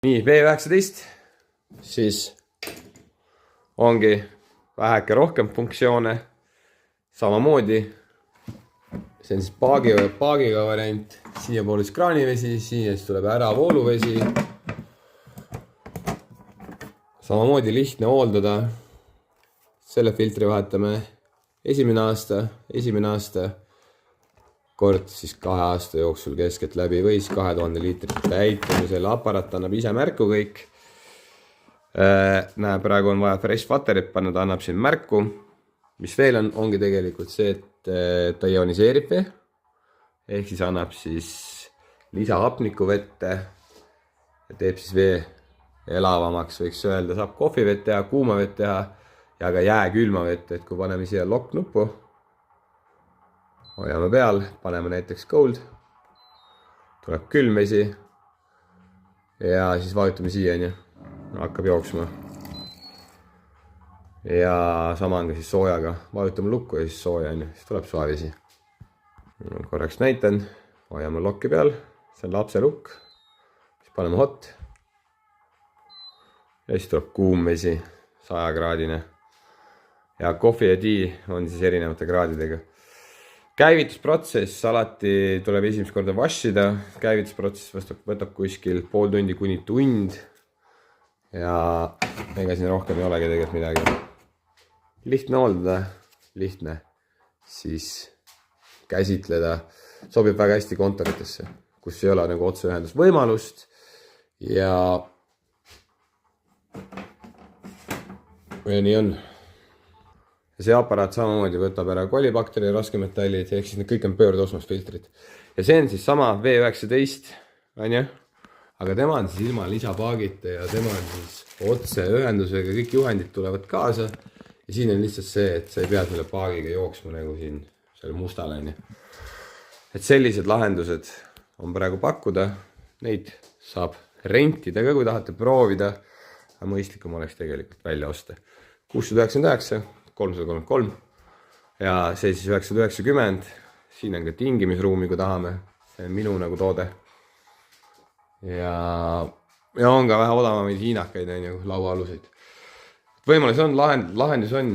Nii, V19 siis ongi väheke rohkem funktsioone. Samamoodi. See on siis paagiga variant. Siia poole siis kraanivesi, siia siis tuleb ära vooluvesi. Samamoodi lihtne hooldada. Selle filtri vahetame esimene aasta. Kord siis 2 aasta jooksul keskelt läbi või siis 2000 liitrit täitmisel. Aparaat annab ise märku kõik. Näe, praegu on vaja fresh waterit panna, ta annab siin märku. Mis veel on, ongi tegelikult see, et ta ioniseerib vee. Ehk siis annab siis lisahapniku vette ja teeb siis vee elavamaks, võiks öelda. Saab kohvivett teha, kuuma vett teha ja ka jääkülma vett, et kui paneme siia lock-nuppu, hoiame peal, paneme näiteks cold, tuleb külm vesi ja siis vajutame siia, hakkab jooksma. Ja sama on ka siis soojaga, vajutame lukku ja siis sooja, siis tuleb soe vesi. Korraks näitan, hoiame lokki peal, see on lapse lukk, siis paneme hot ja siis tuleb kuum vesi, 100 kraadine. Ja kohvi ja tea on siis erinevate kraadidega. Käivitusprotsess alati tuleb esimest korda washida. Käivitusprotsess võtab kuskil pool tundi kuni tund. Ja ega siin rohkem ei olegi tegelikult midagi. Lihtne hooldada, lihtne siis käsitleda. Sobib väga hästi kontoritesse, kus ei ole nagu otseühendus võimalust. Ja nii on. Ja see aparaat samamoodi võtab ära kolibakteri ja raskemetallid, ehk siis need kõik on pöördosmosfiltrid. Ja see on siis sama V19, aga tema on siis ilma lisapaagita ja tema on siis otseühendusega, kõik juhendid tulevad kaasa. Ja siin on lihtsalt see, et sa ei pea selle paagiga jooksma nagu siin selle mustal. Et sellised lahendused on praegu pakkuda, neid saab rentida ka, kui tahate proovida. Aga mõistlikum oleks tegelikult välja osta. 699, 333 ja see siis 990. Siin on ka tingimisruumi, kui tahame. See on minu nagu toode. Ja on ka vähe odavamaid hiinakaid, lauaaluseid. Võimalus on, lahendus on.